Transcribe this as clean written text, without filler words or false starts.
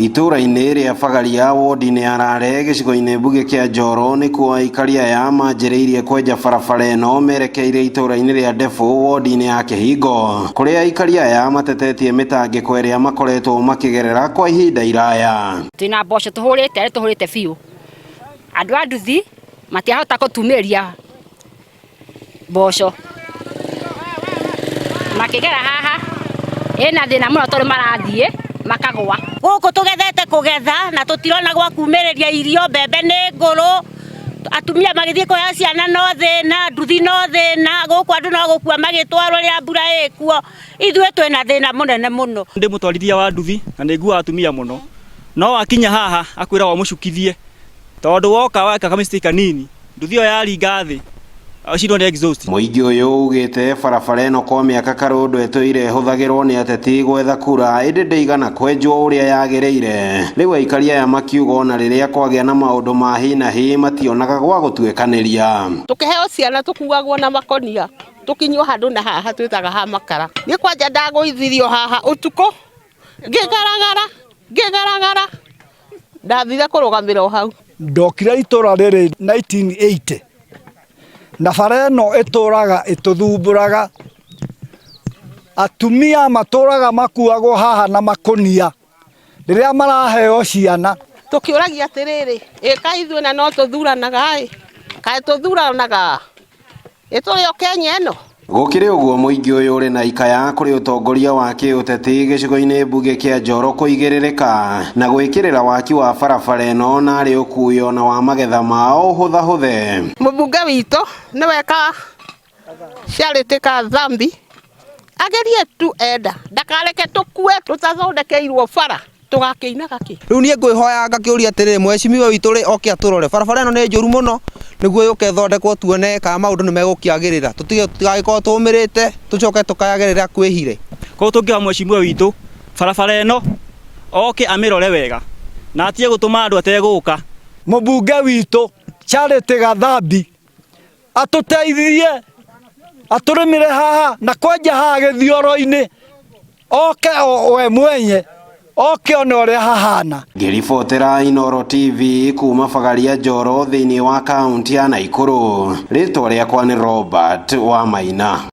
Itũra-inĩ rĩa Fagaria wodi-inĩ ya Rare gĩcigo-inĩ mbuge kĩa Njoro nĩkuo aikari aya manjĩrĩirie kwenja barabara ĩno merekeire itũra-inĩ rĩa Ndebũ wodi-inĩ ya Kĩhingo, kũrĩa aikari aya matetetie mĩtangĩko ĩrĩa makoretwo makĩgerera kwa ihinda iraya. Twĩna mboco tũhũrĩte biũ, andũ a nduthi matiahota gũtumĩria mboco makĩgera haha ĩna thĩna mũno tondũ marathiĩ makagwa. Gũkũ tũgethete kũgetha na tũtirona gwa kumĩrĩria irio, mbembe nĩ ngũrũ, atumia magĩthiĩ kuoya ciana no thĩna, nduthi no thĩna, gũkũ andũ no gũkua magĩtwarwo rĩrĩa mbura ĩkuo. Ithuĩ twĩna thĩna mũnene mũno. Ndĩ mũtwarithia wa nduthi na nĩ nguaga atumia mũno, no wakinya haha akwĩra mũcukithie tondũ woka weka mistake kanini nduthi ĩyo yaringa thĩ acindwo nĩ exhaust. Mũingĩ ũyũ ugĩte barabara ĩno kwa mĩaka karũndũ ĩtũire ĩhũthagĩrwo nĩ ateti gwetha kura ĩndĩ ndĩigana kwenjwo ũrĩa yagĩrĩire. Rĩu aikari aya makiuga ona rĩrĩa kwagĩa na maũndũ ma hi na hi mationaga gwa gũtuĩkanĩria. Tũkĩheo ciana tũkuagwo na makonia tũkinywo handũ na haha twĩtaga ha makara. Nĩ kwanja ndagũithirio haha ũtukũ ngĩgaragara ndathire kũrũgamĩra hau. Ndokire itũra rĩrĩ 1980 na bara ĩno ĩtũraga ĩtũthumbũraga, atumia matũraga makuagwo haha na makonia rĩrĩa maraheo ciana. Tũkĩũragia atĩrĩrĩ, kaĩ ithuĩ na no tũthuranaga kaĩ tũthuranaga ĩtũrĩ o Kenya ĩno. Gũkĩrĩ ũguo mũingĩ ũyũ ũrĩ na ikaya kũrĩ ũtongoria wa kĩũteti gĩcigo-inĩ mbuge kĩa Njoro kũigĩrĩrĩka na gwĩkĩrĩra waki wa barabara ĩno na arĩ ũkui ona wa magetha mao hũthahũthe. Mũmbunge witũ nĩ weka Charity Kadhambi agerie tu enda ndakareke tũkue tũtathondekeirwo bara tũgakĩinaga kĩ. Rĩu niĩ ngwĩhoya ngakĩũria atĩrĩrĩ, mheshimiwa witũ rĩ oke atũrore barabara ĩno nĩ njũru mũno nĩguo yũke ĩthondekwo tuone kana maũndũ nĩ megũkĩagĩrĩra, tũtigagĩkorwo tũmĩrĩte tũcoke tũkayagĩrĩra kwĩhire. Koguo tũngĩoya mheshimiwa witũ barabara ĩno oke amĩrore wega na atige gũtũma andũ ategũka. Mũmbunge witũ Charity Kadhambi atũteithie atũrĩmĩre haha na kwenja haha gĩthioro-inĩ, oke we mwenye oke one ũrĩa hahana. Ngĩribotera Inooro TV kuma Fagaria Njoro thĩinĩ wa kaunti ya Naikuru, rĩtwa rĩakwa nĩ Robert Wamaina.